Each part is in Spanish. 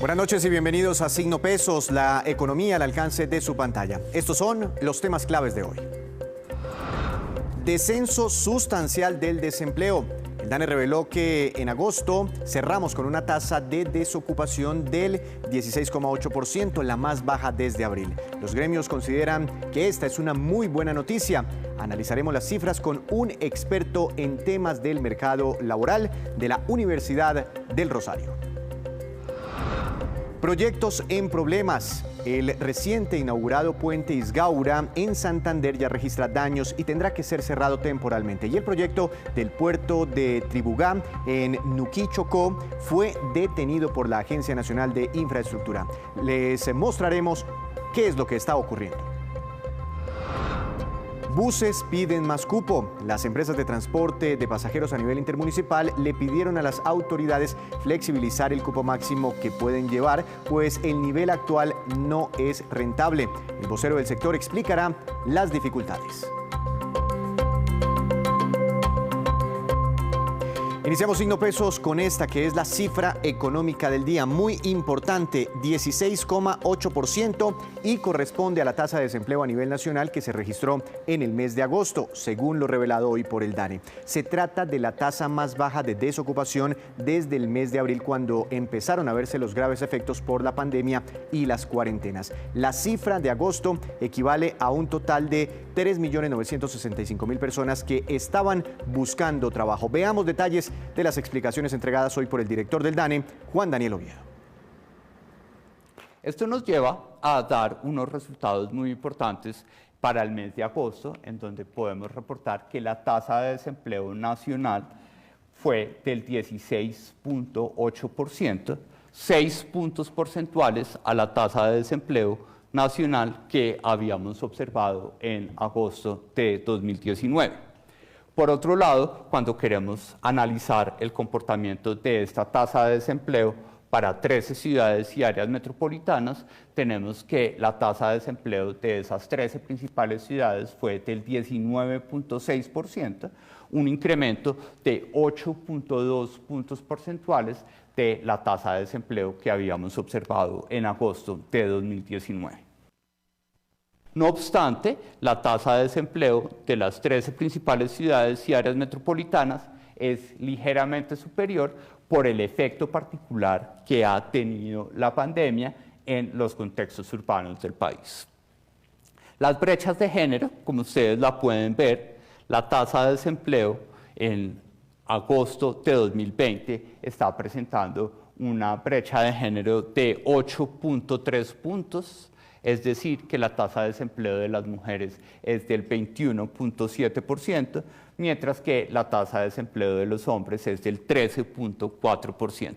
Buenas noches y bienvenidos a Signo Pesos, la economía al alcance de su pantalla. Estos son los temas claves de hoy. Descenso sustancial del desempleo. El DANE reveló que en agosto cerramos con una tasa de desocupación del 16,8%, la más baja desde abril. Los gremios consideran que esta es una muy buena noticia. Analizaremos las cifras con un experto en temas del mercado laboral de la Universidad del Rosario. Proyectos en problemas. El reciente inaugurado puente Isgaura en Santander ya registra daños y tendrá que ser cerrado temporalmente. Y el proyecto del puerto de Tribugá en Nuquí, Chocó, fue detenido por la Agencia Nacional de Infraestructura. Les mostraremos qué es lo que está ocurriendo. Buses piden más cupo. Las empresas de transporte de pasajeros a nivel intermunicipal le pidieron a las autoridades flexibilizar el cupo máximo que pueden llevar, pues el nivel actual no es rentable. El vocero del sector explicará las dificultades. Iniciamos Signo Pesos con esta que es la cifra económica del día, muy importante, 16,8% y corresponde a la tasa de desempleo a nivel nacional que se registró en el mes de agosto, según lo revelado hoy por el DANE. Se trata de la tasa más baja de desocupación desde el mes de abril, cuando empezaron a verse los graves efectos por la pandemia y las cuarentenas. La cifra de agosto equivale a un total de 3.965.000 personas que estaban buscando trabajo. Veamos detalles de las explicaciones entregadas hoy por el director del DANE, Juan Daniel Oviedo. Esto nos lleva a dar unos resultados muy importantes para el mes de agosto, en donde podemos reportar que la tasa de desempleo nacional fue del 16,8%, 6 puntos porcentuales a la tasa de desempleo nacional que habíamos observado en agosto de 2019. Por otro lado, cuando queremos analizar el comportamiento de esta tasa de desempleo para 13 ciudades y áreas metropolitanas, tenemos que la tasa de desempleo de esas 13 principales ciudades fue del 19,6%, un incremento de 8,2 puntos porcentuales de la tasa de desempleo que habíamos observado en agosto de 2019. No obstante, la tasa de desempleo de las 13 principales ciudades y áreas metropolitanas es ligeramente superior por el efecto particular que ha tenido la pandemia en los contextos urbanos del país. Las brechas de género, como ustedes la pueden ver, la tasa de desempleo en agosto de 2020 está presentando una brecha de género de 8,3 puntos, es decir, que la tasa de desempleo de las mujeres es del 21,7%, mientras que la tasa de desempleo de los hombres es del 13,4%.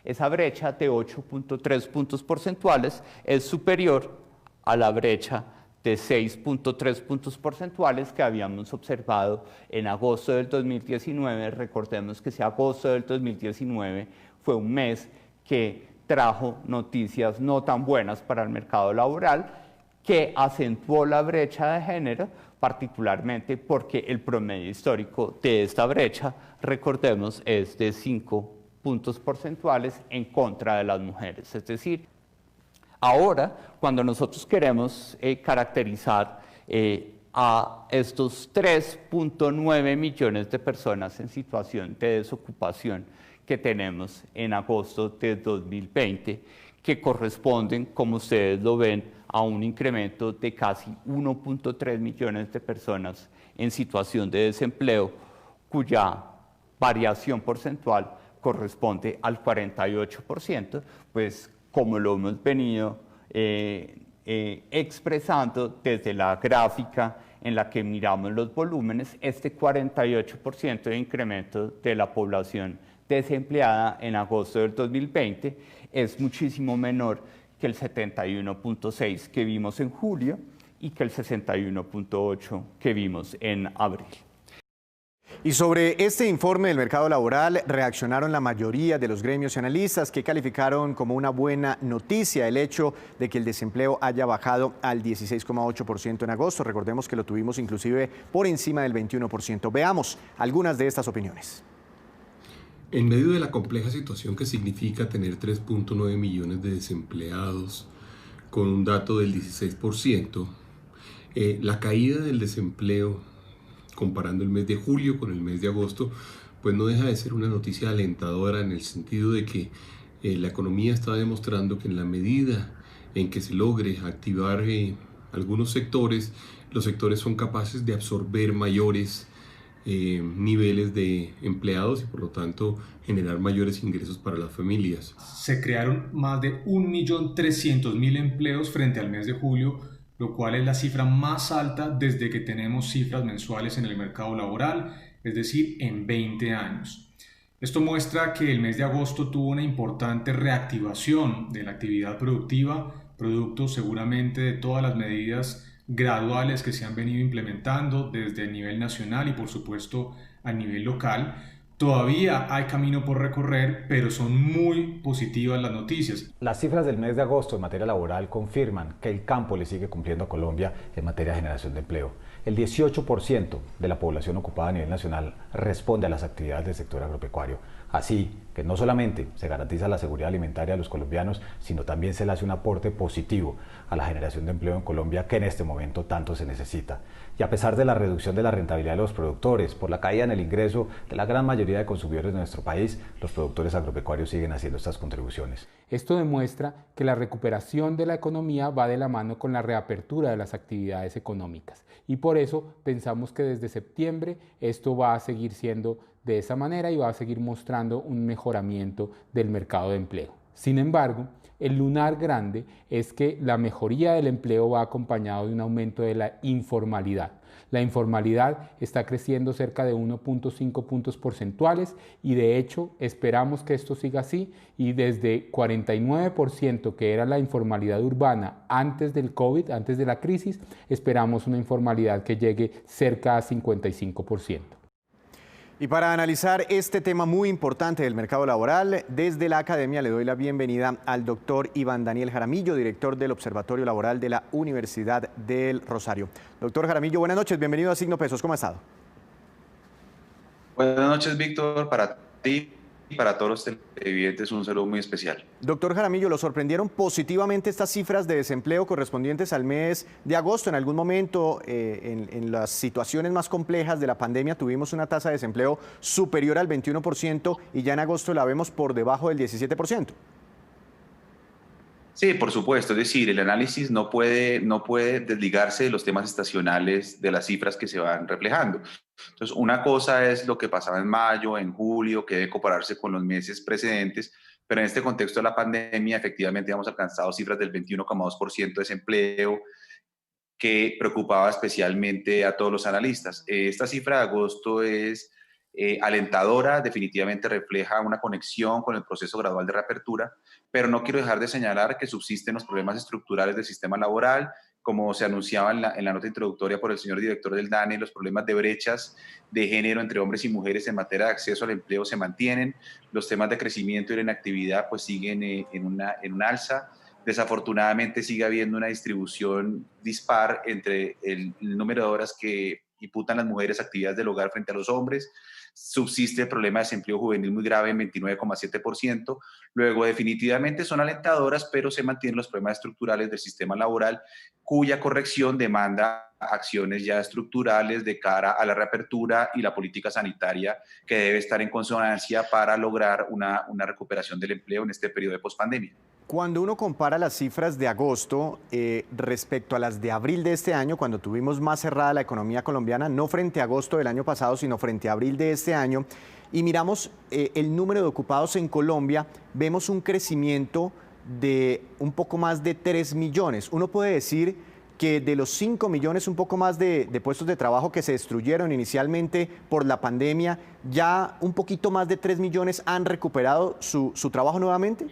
Esa brecha de 8,3 puntos porcentuales es superior a la brecha de 6,3 puntos porcentuales que habíamos observado en agosto del 2019. Recordemos que ese agosto del 2019 fue un mes que trajo noticias no tan buenas para el mercado laboral, que acentuó la brecha de género, particularmente porque el promedio histórico de esta brecha, recordemos, es de 5 puntos porcentuales en contra de las mujeres. Es decir, ahora, cuando nosotros queremos caracterizar a estos 3,9 millones de personas en situación de desocupación que tenemos en agosto de 2020, que corresponden, como ustedes lo ven, a un incremento de casi 1,3 millones de personas en situación de desempleo, cuya variación porcentual corresponde al 48%, pues como lo hemos venido expresando desde la gráfica en la que miramos los volúmenes, este 48% de incremento de la población desempleada en agosto del 2020 es muchísimo menor que el 71,6 que vimos en julio y que el 61,8 que vimos en abril. Y sobre este informe del mercado laboral reaccionaron la mayoría de los gremios y analistas, que calificaron como una buena noticia el hecho de que el desempleo haya bajado al 16,8% en agosto. Recordemos que lo tuvimos inclusive por encima del 21%. Veamos algunas de estas opiniones. En medio de la compleja situación que significa tener 3.9 millones de desempleados, con un dato del 16%, la caída del desempleo, comparando el mes de julio con el mes de agosto, pues no deja de ser una noticia alentadora en el sentido de que la economía está demostrando que en la medida en que se logre activar algunos sectores, los sectores son capaces de absorber mayores niveles de empleados y por lo tanto generar mayores ingresos para las familias. Se crearon más de 1.300.000 empleos frente al mes de julio, lo cual es la cifra más alta desde que tenemos cifras mensuales en el mercado laboral, es decir, en 20 años. Esto muestra que el mes de agosto tuvo una importante reactivación de la actividad productiva, producto seguramente de todas las medidas graduales que se han venido implementando desde el nivel nacional y por supuesto a nivel local. Todavía hay camino por recorrer, pero son muy positivas las noticias. Las cifras del mes de agosto en materia laboral confirman que el campo le sigue cumpliendo a Colombia en materia de generación de empleo. El 18% de la población ocupada a nivel nacional responde a las actividades del sector agropecuario. Así que no solamente se garantiza la seguridad alimentaria de los colombianos, sino también se le hace un aporte positivo a la generación de empleo en Colombia, que en este momento tanto se necesita. Y a pesar de la reducción de la rentabilidad de los productores, por la caída en el ingreso de la gran mayoría de consumidores de nuestro país, los productores agropecuarios siguen haciendo estas contribuciones. Esto demuestra que la recuperación de la economía va de la mano con la reapertura de las actividades económicas. Y por eso pensamos que desde septiembre esto va a seguir siendo de esa manera y va a seguir mostrando un mejoramiento del mercado de empleo. Sin embargo, el lunar grande es que la mejoría del empleo va acompañado de un aumento de la informalidad. La informalidad está creciendo cerca de 1.5 puntos porcentuales y de hecho esperamos que esto siga así y desde 49% que era la informalidad urbana antes del COVID, antes de la crisis, esperamos una informalidad que llegue cerca a 55%. Y para analizar este tema muy importante del mercado laboral, desde la academia le doy la bienvenida al doctor Iván Daniel Jaramillo, director del Observatorio Laboral de la Universidad del Rosario. Doctor Jaramillo, buenas noches, bienvenido a Signo Pesos, ¿cómo ha estado? Buenas noches, Víctor, para ti y para todos los televidentes un saludo muy especial. Doctor Jaramillo, ¿lo sorprendieron positivamente estas cifras de desempleo correspondientes al mes de agosto? En algún momento, en las situaciones más complejas de la pandemia, tuvimos una tasa de desempleo superior al 21% y ya en agosto la vemos por debajo del 17%. Sí, por supuesto, es decir, el análisis no puede desligarse de los temas estacionales de las cifras que se van reflejando. Entonces, una cosa es lo que pasaba en mayo, en julio, que debe compararse con los meses precedentes, pero en este contexto de la pandemia, efectivamente hemos alcanzado cifras del 21,2% de desempleo, que preocupaba especialmente a todos los analistas. Esta cifra de agosto es alentadora, definitivamente refleja una conexión con el proceso gradual de reapertura, pero no quiero dejar de señalar que subsisten los problemas estructurales del sistema laboral, como se anunciaba en la nota introductoria por el señor director del DANE, los problemas de brechas de género entre hombres y mujeres en materia de acceso al empleo se mantienen, los temas de crecimiento y la inactividad pues siguen en un alza. Desafortunadamente sigue habiendo una distribución dispar entre el número de horas que imputan las mujeres actividades del hogar frente a los hombres. Subsiste el problema de desempleo juvenil muy grave en 29,7%. Luego, definitivamente son alentadoras, pero se mantienen los problemas estructurales del sistema laboral, cuya corrección demanda acciones ya estructurales de cara a la reapertura y la política sanitaria que debe estar en consonancia para lograr una recuperación del empleo en este periodo de pospandemia. Cuando uno compara las cifras de agosto respecto a las de abril de este año, cuando tuvimos más cerrada la economía colombiana, no frente a agosto del año pasado, sino frente a abril de este año, y miramos el número de ocupados en Colombia, vemos un crecimiento de un poco más de 3 millones. Uno puede decir que de los 5 millones, un poco más de puestos de trabajo que se destruyeron inicialmente por la pandemia, ya un poquito más de 3 millones han recuperado su trabajo nuevamente.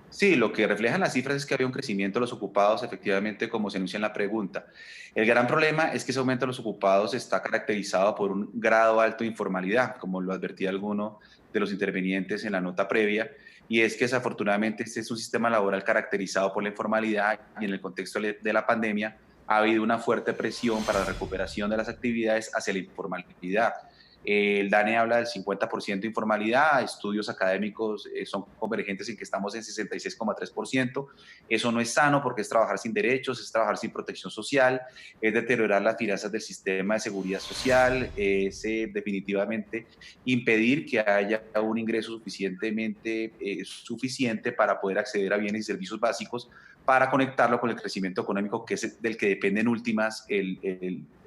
Sí, lo que reflejan las cifras es que había un crecimiento de los ocupados, efectivamente, como se anuncia en la pregunta. El gran problema es que ese aumento de los ocupados está caracterizado por un grado alto de informalidad, como lo advertía alguno de los intervenientes en la nota previa, y es que desafortunadamente este es un sistema laboral caracterizado por la informalidad y en el contexto de la pandemia ha habido una fuerte presión para la recuperación de las actividades hacia la informalidad. El DANE habla del 50% de informalidad, estudios académicos son convergentes en que estamos en 66,3%. Eso no es sano porque es trabajar sin derechos, es trabajar sin protección social, es deteriorar las finanzas del sistema de seguridad social, es definitivamente impedir que haya un ingreso suficiente para poder acceder a bienes y servicios básicos, para conectarlo con el crecimiento económico, que es del que depende en últimas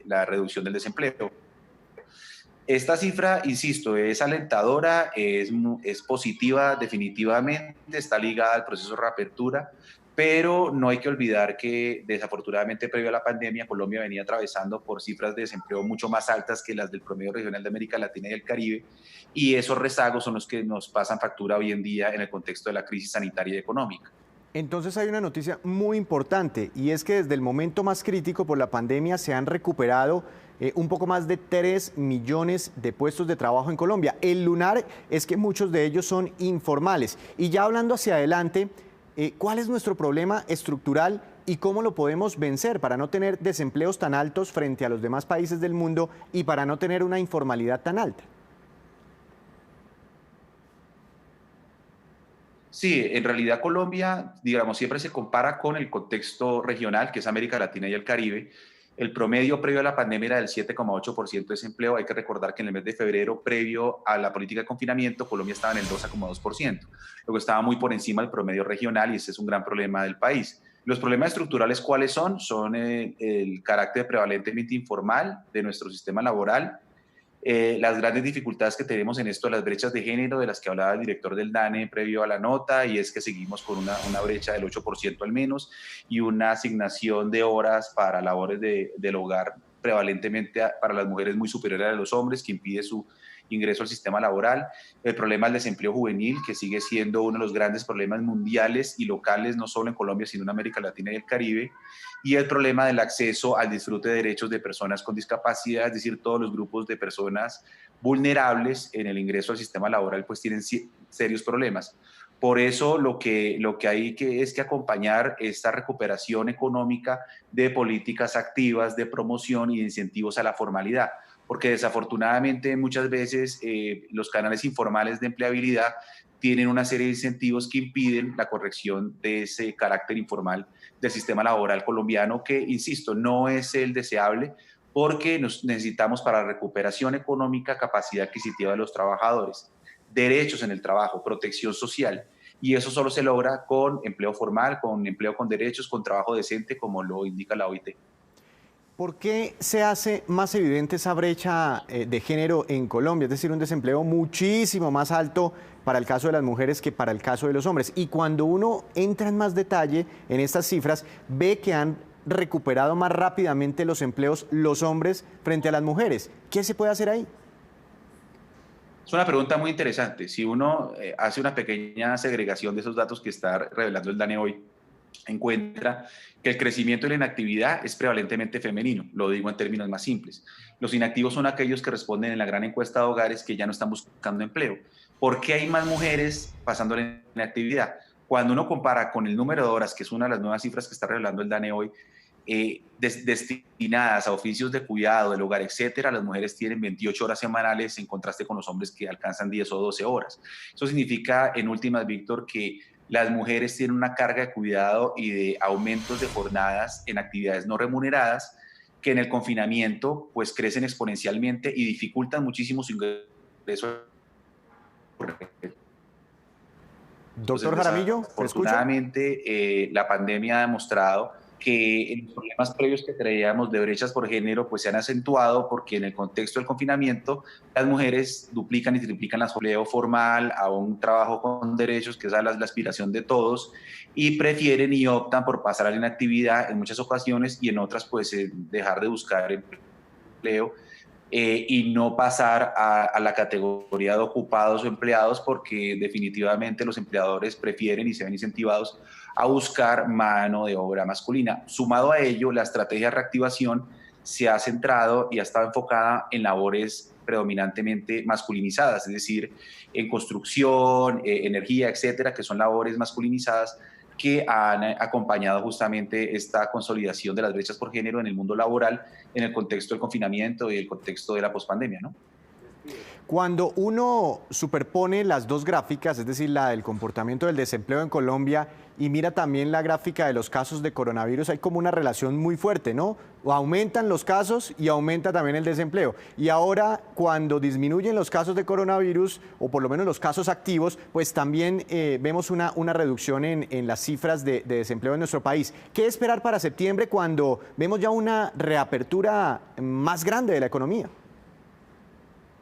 la reducción del desempleo. Esta cifra, insisto, es alentadora, es positiva definitivamente, está ligada al proceso de reapertura, pero no hay que olvidar que desafortunadamente previo a la pandemia Colombia venía atravesando por cifras de desempleo mucho más altas que las del promedio regional de América Latina y el Caribe, y esos rezagos son los que nos pasan factura hoy en día en el contexto de la crisis sanitaria y económica. Entonces hay una noticia muy importante y es que desde el momento más crítico por la pandemia se han recuperado un poco más de 3 millones de puestos de trabajo en Colombia. El lunar es que muchos de ellos son informales. Y ya hablando hacia adelante, ¿cuál es nuestro problema estructural y cómo lo podemos vencer para no tener desempleos tan altos frente a los demás países del mundo y para no tener una informalidad tan alta? Sí, en realidad Colombia, digamos, siempre se compara con el contexto regional, que es América Latina y el Caribe. El promedio previo a la pandemia era del 7,8% de desempleo. Hay que recordar que en el mes de febrero, previo a la política de confinamiento, Colombia estaba en el 12,2%, lo que estaba muy por encima del promedio regional, y ese es un gran problema del país. Los problemas estructurales, ¿cuáles son? Son el carácter prevalentemente informal de nuestro sistema laboral, las grandes dificultades que tenemos en esto, las brechas de género de las que hablaba el director del DANE previo a la nota, y es que seguimos con una brecha del 8% al menos, y una asignación de horas para labores del hogar prevalentemente para las mujeres muy superior a los hombres, que impide su ingreso al sistema laboral. El problema del desempleo juvenil, que sigue siendo uno de los grandes problemas mundiales y locales, no solo en Colombia, sino en América Latina y el Caribe. Y el problema del acceso al disfrute de derechos de personas con discapacidad, es decir, todos los grupos de personas vulnerables en el ingreso al sistema laboral pues tienen serios problemas. Por eso lo que hay es que acompañar esta recuperación económica de políticas activas de promoción y de incentivos a la formalidad, porque desafortunadamente muchas veces los canales informales de empleabilidad tienen una serie de incentivos que impiden la corrección de ese carácter informal del sistema laboral colombiano, que, insisto, no es el deseable, porque necesitamos para la recuperación económica capacidad adquisitiva de los trabajadores, derechos en el trabajo, protección social, y eso solo se logra con empleo formal, con empleo con derechos, con trabajo decente, como lo indica la OIT. ¿Por qué se hace más evidente esa brecha de género en Colombia? Es decir, un desempleo muchísimo más alto para el caso de las mujeres que para el caso de los hombres. Y cuando uno entra en más detalle en estas cifras, ve que han recuperado más rápidamente los empleos los hombres frente a las mujeres. ¿Qué se puede hacer ahí? Es una pregunta muy interesante. Si uno hace una pequeña segregación de esos datos que está revelando el DANE hoy, encuentra que el crecimiento y la inactividad es prevalentemente femenino, lo digo en términos más simples. Los inactivos son aquellos que responden en la gran encuesta de hogares que ya no están buscando empleo. ¿Por qué hay más mujeres pasando la inactividad? Cuando uno compara con el número de horas, que es una de las nuevas cifras que está revelando el DANE hoy, destinadas a oficios de cuidado del hogar, etcétera, las mujeres tienen 28 horas semanales en contraste con los hombres que alcanzan 10 o 12 horas. Eso significa, en últimas, Víctor, que las mujeres tienen una carga de cuidado y de aumentos de jornadas en actividades no remuneradas que en el confinamiento pues crecen exponencialmente y dificultan muchísimo su ingreso. Doctor Jaramillo, afortunadamente la pandemia ha demostrado que en los problemas previos que creíamos de brechas por género pues se han acentuado, porque en el contexto del confinamiento las mujeres duplican y triplican el empleo formal a un trabajo con derechos, que es la aspiración de todos, y prefieren y optan por pasar a la inactividad en muchas ocasiones, y en otras pues dejar de buscar empleo y no pasar a la categoría de ocupados o empleados, porque definitivamente los empleadores prefieren y se ven incentivados a buscar mano de obra masculina. Sumado a ello, la estrategia de reactivación se ha centrado y ha estado enfocada en labores predominantemente masculinizadas, es decir, en construcción, energía, etcétera, que son labores masculinizadas que han acompañado justamente esta consolidación de las brechas por género en el mundo laboral en el contexto del confinamiento y el contexto de la pospandemia, ¿no? Cuando uno superpone las dos gráficas, es decir, la del comportamiento del desempleo en Colombia y mira también la gráfica de los casos de coronavirus, hay como una relación muy fuerte, ¿no? Aumentan los casos y aumenta también el desempleo. Y ahora, cuando disminuyen los casos de coronavirus, o por lo menos los casos activos, pues también vemos una reducción en las cifras de desempleo en nuestro país. ¿Qué esperar para septiembre cuando vemos ya una reapertura más grande de la economía?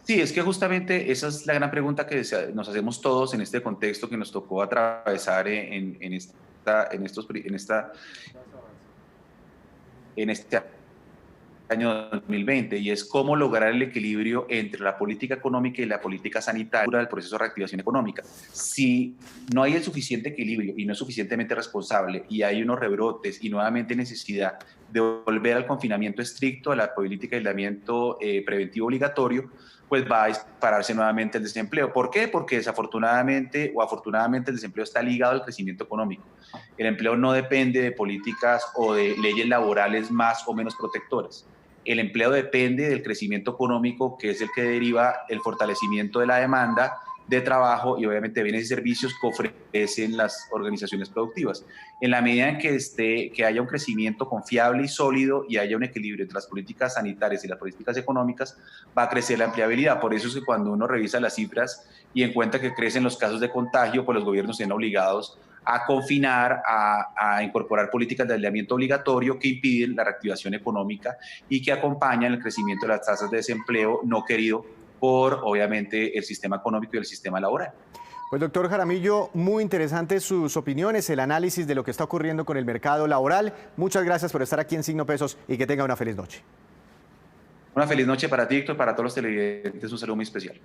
Sí, es que justamente esa es la gran pregunta que nos hacemos todos en este contexto que nos tocó atravesar en este año 2020, y es cómo lograr el equilibrio entre la política económica y la política sanitaria del proceso de reactivación económica. Si no hay el suficiente equilibrio y no es suficientemente responsable y hay unos rebrotes y nuevamente necesidad de volver al confinamiento estricto, a la política de aislamiento preventivo obligatorio, pues va a dispararse nuevamente el desempleo. ¿Por qué? Porque desafortunadamente o afortunadamente el desempleo está ligado al crecimiento económico. El empleo no depende de políticas o de leyes laborales más o menos protectoras. El empleo depende del crecimiento económico, que es el que deriva el fortalecimiento de la demanda de trabajo y obviamente bienes y servicios que ofrecen las organizaciones productivas. En la medida en que haya un crecimiento confiable y sólido y haya un equilibrio entre las políticas sanitarias y las políticas económicas, va a crecer la empleabilidad. Por eso es que cuando uno revisa las cifras y encuentra que crecen los casos de contagio, pues los gobiernos están obligados a confinar, a incorporar políticas de aislamiento obligatorio que impiden la reactivación económica y que acompañan el crecimiento de las tasas de desempleo no querido por, obviamente, el sistema económico y el sistema laboral. Pues doctor Jaramillo, muy interesantes sus opiniones, el análisis de lo que está ocurriendo con el mercado laboral. Muchas gracias por estar aquí en Signo Pesos y que tenga una feliz noche. Una feliz noche para ti, Héctor, para todos los televidentes, un saludo muy especial.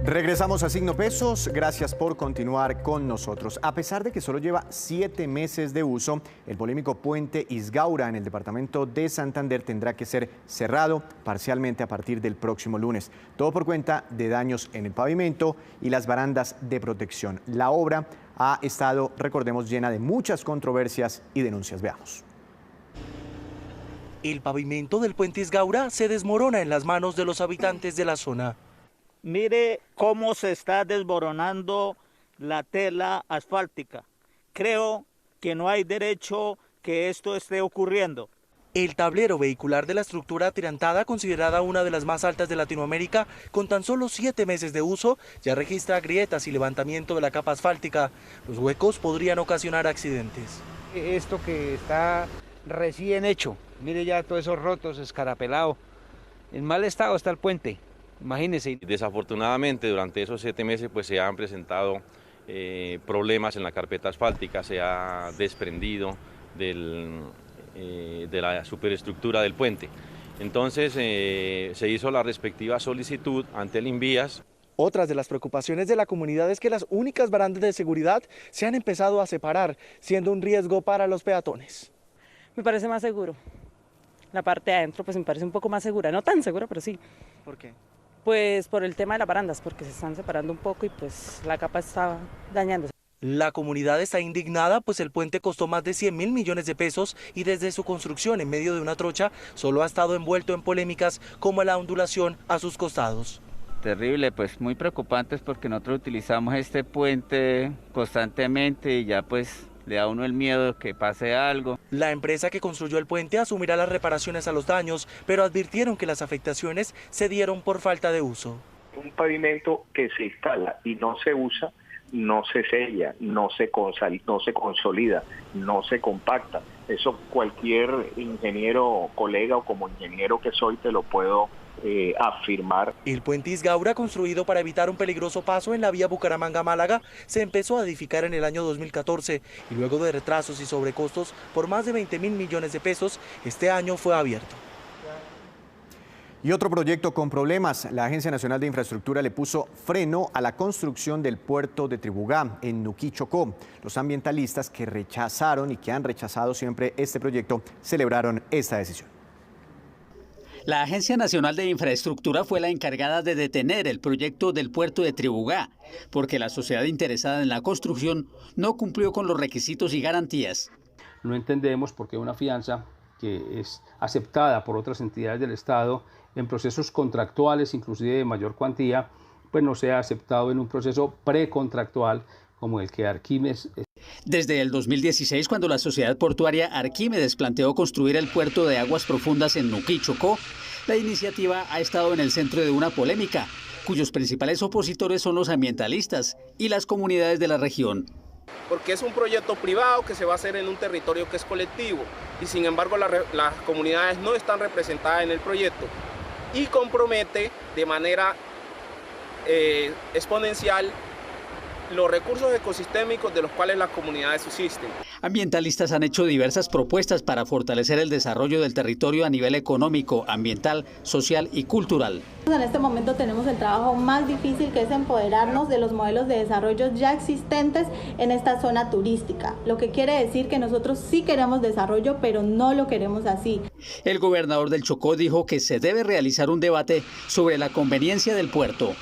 Regresamos a Signo Pesos, gracias por continuar con nosotros. A pesar de que solo lleva 7 meses de uso, el polémico puente Isgaura en el departamento de Santander tendrá que ser cerrado parcialmente a partir del próximo lunes. Todo por cuenta de daños en el pavimento y las barandas de protección. La obra ha estado, recordemos, llena de muchas controversias y denuncias. Veamos. El pavimento del puente Isgaura se desmorona en las manos de los habitantes de la zona. Mire cómo se está desmoronando la tela asfáltica. Creo que no hay derecho que esto esté ocurriendo. El tablero vehicular de la estructura atirantada, considerada una de las más altas de Latinoamérica, con tan solo 7 meses de uso, ya registra grietas y levantamiento de la capa asfáltica. Los huecos podrían ocasionar accidentes. Esto que está recién hecho, mire ya todos esos rotos, escarapelado. En mal estado está el puente. Imagínense. Desafortunadamente durante esos 7 meses pues se han presentado problemas en la carpeta asfáltica, se ha desprendido de la superestructura del puente. Entonces se hizo la respectiva solicitud ante el INVIAS. Otras de las preocupaciones de la comunidad es que las únicas barandas de seguridad se han empezado a separar, siendo un riesgo para los peatones. Me parece más seguro. La parte de adentro pues me parece un poco más segura, no tan segura, pero sí. ¿Por qué? Pues por el tema de las barandas, porque se están separando un poco y pues la capa está dañándose. La comunidad está indignada pues el puente costó más de 100.000 millones de pesos y desde su construcción en medio de una trocha solo ha estado envuelto en polémicas como la ondulación a sus costados. Terrible, pues muy preocupantes porque nosotros utilizamos este puente constantemente y ya pues le da a uno el miedo de que pase algo. La empresa que construyó el puente asumirá las reparaciones a los daños, pero advirtieron que las afectaciones se dieron por falta de uso. Un pavimento que se instala y no se usa, no se sella, no se consolida, no se compacta. Eso cualquier ingeniero, colega o como ingeniero que soy te lo puedo afirmar. El puente Isgaura, construido para evitar un peligroso paso en la vía Bucaramanga-Málaga, se empezó a edificar en el año 2014 y luego de retrasos y sobrecostos por más de 20.000 millones de pesos, este año fue abierto. Y otro proyecto con problemas. La Agencia Nacional de Infraestructura le puso freno a la construcción del puerto de Tribugá, en Nuquí, Chocó. Los ambientalistas que rechazaron y que han rechazado siempre este proyecto celebraron esta decisión. La Agencia Nacional de Infraestructura fue la encargada de detener el proyecto del puerto de Tribugá, porque la sociedad interesada en la construcción no cumplió con los requisitos y garantías. No entendemos por qué una fianza que es aceptada por otras entidades del Estado en procesos contractuales, inclusive de mayor cuantía, pues no sea aceptado en un proceso precontractual como el que Arquímedes. Desde el 2016, cuando la sociedad portuaria Arquímedes planteó construir el puerto de aguas profundas en Nuquí, Chocó, la iniciativa ha estado en el centro de una polémica, cuyos principales opositores son los ambientalistas y las comunidades de la región. Porque es un proyecto privado que se va a hacer en un territorio que es colectivo y sin embargo las comunidades no están representadas en el proyecto y compromete de manera exponencial los recursos ecosistémicos de los cuales las comunidades subsisten. Ambientalistas han hecho diversas propuestas para fortalecer el desarrollo del territorio a nivel económico, ambiental, social y cultural. En este momento tenemos el trabajo más difícil, que es empoderarnos de los modelos de desarrollo ya existentes en esta zona turística, lo que quiere decir que nosotros sí queremos desarrollo, pero no lo queremos así. El gobernador del Chocó dijo que se debe realizar un debate sobre la conveniencia del puerto.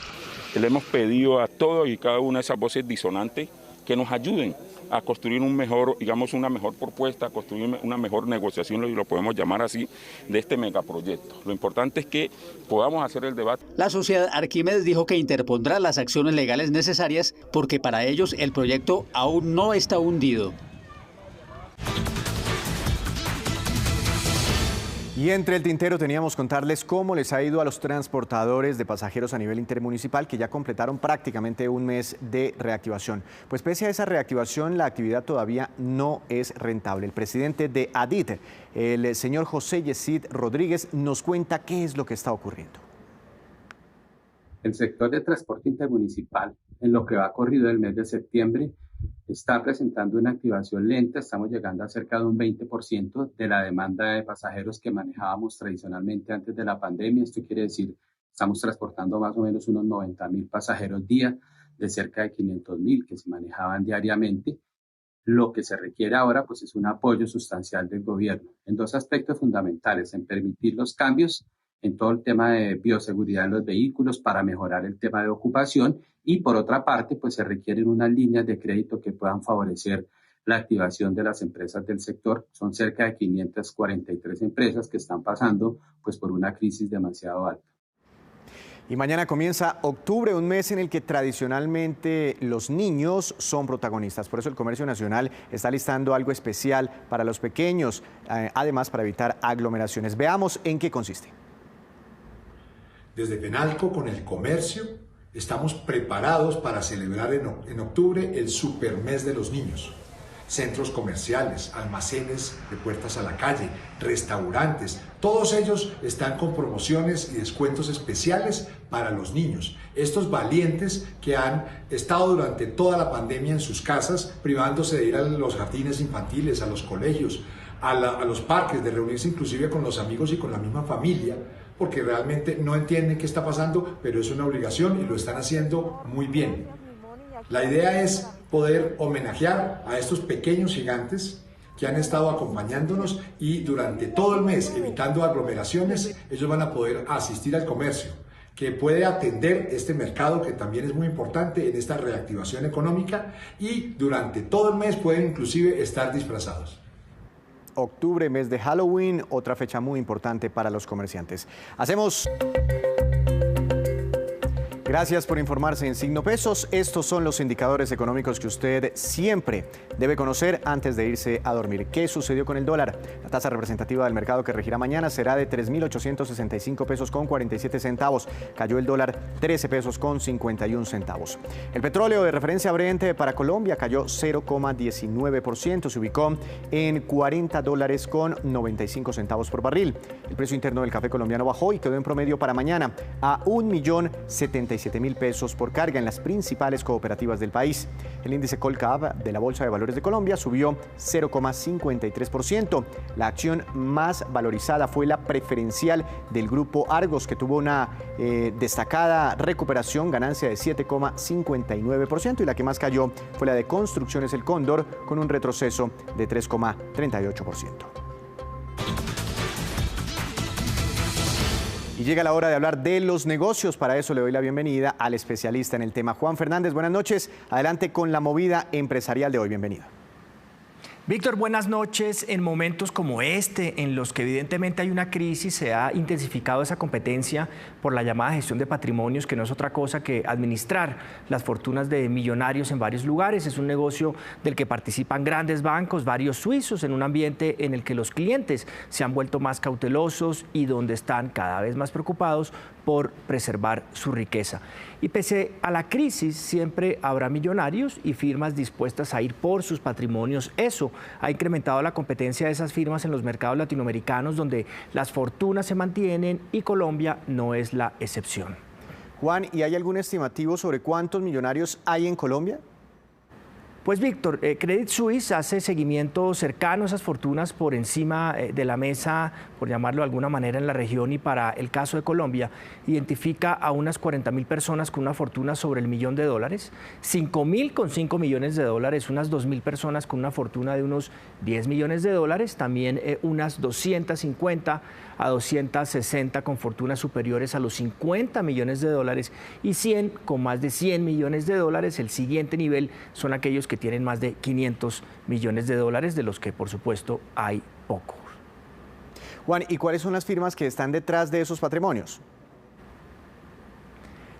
Le hemos pedido a todas y cada una de esas voces disonantes que nos ayuden a construir un mejor, digamos, una mejor propuesta, a construir una mejor negociación, y lo podemos llamar así, de este megaproyecto. Lo importante es que podamos hacer el debate. La sociedad Arquímedes dijo que interpondrá las acciones legales necesarias porque para ellos el proyecto aún no está hundido. Y entre el tintero teníamos contarles cómo les ha ido a los transportadores de pasajeros a nivel intermunicipal que ya completaron prácticamente un mes de reactivación. Pues pese a esa reactivación, la actividad todavía no es rentable. El presidente de ADIT, el señor José Yesid Rodríguez, nos cuenta qué es lo que está ocurriendo. El sector de transporte intermunicipal, en lo que va corrido el mes de septiembre, está presentando una activación lenta. Estamos llegando a cerca de un 20% de la demanda de pasajeros que manejábamos tradicionalmente antes de la pandemia. Esto quiere decir, estamos transportando más o menos unos 90.000 pasajeros día de cerca de 500.000 que se manejaban diariamente. Lo que se requiere ahora pues, es un apoyo sustancial del gobierno en dos aspectos fundamentales: en permitir los cambios en todo el tema de bioseguridad en los vehículos para mejorar el tema de ocupación, y por otra parte, pues se requieren unas líneas de crédito que puedan favorecer la activación de las empresas del sector. Son cerca de 543 empresas que están pasando pues por una crisis demasiado alta. Y mañana comienza octubre, un mes en el que tradicionalmente los niños son protagonistas. Por eso el Comercio Nacional está listando algo especial para los pequeños, además para evitar aglomeraciones. Veamos en qué consiste. Desde Fenalco, con el comercio, estamos preparados para celebrar en octubre el Supermes de los Niños. Centros comerciales, almacenes de puertas a la calle, restaurantes, todos ellos están con promociones y descuentos especiales para los niños. Estos valientes que han estado durante toda la pandemia en sus casas, privándose de ir a los jardines infantiles, a los colegios, a los parques, de reunirse inclusive con los amigos y con la misma familia, porque realmente no entienden qué está pasando, pero es una obligación y lo están haciendo muy bien. La idea es poder homenajear a estos pequeños gigantes que han estado acompañándonos, y durante todo el mes, evitando aglomeraciones, ellos van a poder asistir al comercio, que puede atender este mercado que también es muy importante en esta reactivación económica, y durante todo el mes pueden inclusive estar disfrazados. Octubre, mes de Halloween, otra fecha muy importante para los comerciantes. Gracias por informarse en Signo Pesos. Estos son los indicadores económicos que usted siempre debe conocer antes de irse a dormir. ¿Qué sucedió con el dólar? La tasa representativa del mercado que regirá mañana será de 3.865 pesos con 47 centavos. Cayó el dólar 13 pesos con 51 centavos. El petróleo de referencia Brent para Colombia cayó 0,19%. Se ubicó en $40 con 95 centavos por barril. El precio interno del café colombiano bajó y quedó en promedio para mañana a 1.077.000 pesos por carga en las principales cooperativas del país. El índice Colcap de la Bolsa de Valores de Colombia subió 0,53%. La acción más valorizada fue la preferencial del grupo Argos, que tuvo una destacada recuperación, ganancia de 7,59%, y la que más cayó fue la de Construcciones El Cóndor, con un retroceso de 3,38%. Y llega la hora de hablar de los negocios. Para eso le doy la bienvenida al especialista en el tema, Juan Fernández. Buenas noches. Adelante con la movida empresarial de hoy. Bienvenido. Víctor, buenas noches. En momentos como este, en los que evidentemente hay una crisis, se ha intensificado esa competencia por la llamada gestión de patrimonios, que no es otra cosa que administrar las fortunas de millonarios en varios lugares. Es un negocio del que participan grandes bancos, varios suizos, en un ambiente en el que los clientes se han vuelto más cautelosos y donde están cada vez más preocupados por preservar su riqueza. Y pese a la crisis, siempre habrá millonarios y firmas dispuestas a ir por sus patrimonios. Eso ha incrementado la competencia de esas firmas en los mercados latinoamericanos, donde las fortunas se mantienen, y Colombia no es la excepción. Juan, ¿y hay algún estimativo sobre cuántos millonarios hay en Colombia? Pues Víctor, Credit Suisse hace seguimiento cercano a esas fortunas por encima de la mesa, por llamarlo de alguna manera, en la región, y para el caso de Colombia identifica a unas 40.000 personas con una fortuna sobre $1 millón, 5.000 con $5 millones, unas 2.000 personas con una fortuna de unos $10 millones, también unas 250 a 260 con fortunas superiores a los $50 millones y 100 con más de $100 millones. El siguiente nivel son aquellos que tienen más de $500 millones, de los que por supuesto hay pocos. Juan, ¿y cuáles son las firmas que están detrás de esos patrimonios?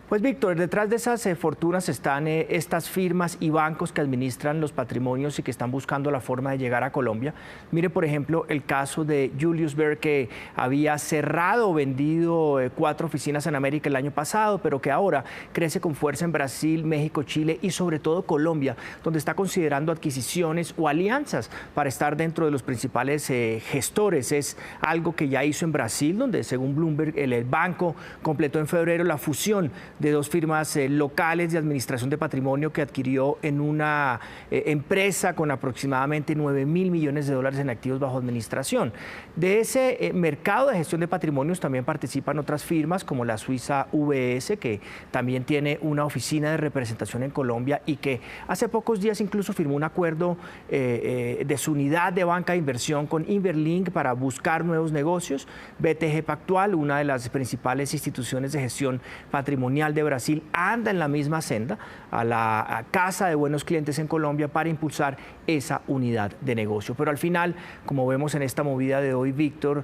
Pues Víctor, detrás de esas fortunas están estas firmas y bancos que administran los patrimonios y que están buscando la forma de llegar a Colombia. Mire, por ejemplo, el caso de Julius Baer, que había cerrado o vendido 4 oficinas en América el año pasado, pero que ahora crece con fuerza en Brasil, México, Chile y sobre todo Colombia, donde está considerando adquisiciones o alianzas para estar dentro de los principales gestores. Es algo que ya hizo en Brasil, donde según Bloomberg el banco completó en febrero la fusión de 2 firmas locales de administración de patrimonio que adquirió en una empresa con aproximadamente $9.000 millones en activos bajo administración. De ese mercado de gestión de patrimonios también participan otras firmas como la suiza UBS, que también tiene una oficina de representación en Colombia y que hace pocos días incluso firmó un acuerdo de su unidad de banca de inversión con Inverlink para buscar nuevos negocios. BTG Pactual, una de las principales instituciones de gestión patrimonial de Brasil, anda en la misma senda a la Casa de Buenos Clientes en Colombia para impulsar esa unidad de negocio. Pero al final, como vemos en esta movida de hoy, Víctor,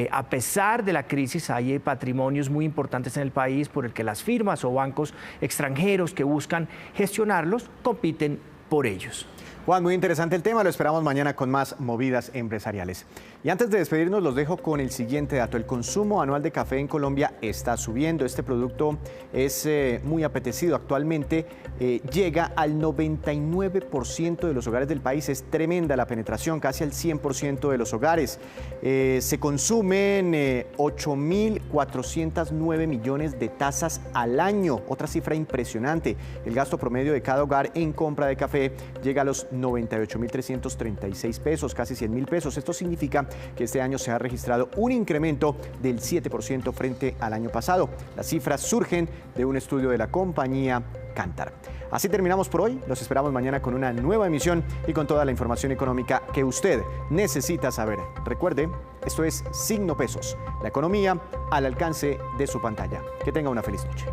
a pesar de la crisis, hay patrimonios muy importantes en el país por el que las firmas o bancos extranjeros que buscan gestionarlos compiten por ellos. Juan, muy interesante el tema, lo esperamos mañana con más movidas empresariales. Y antes de despedirnos, los dejo con el siguiente dato. El consumo anual de café en Colombia está subiendo. Este producto es muy apetecido. Actualmente llega al 99% de los hogares del país. Es tremenda la penetración, casi al 100% de los hogares. Se consumen 8.409 millones de tazas al año. Otra cifra impresionante. El gasto promedio de cada hogar en compra de café llega a los 98.336 pesos, casi 100.000 pesos. Esto significa que este año se ha registrado un incremento del 7% frente al año pasado. Las cifras surgen de un estudio de la compañía Kantar. Así terminamos por hoy. Los esperamos mañana con una nueva emisión y con toda la información económica que usted necesita saber. Recuerde, esto es Signo Pesos, la economía al alcance de su pantalla. Que tenga una feliz noche.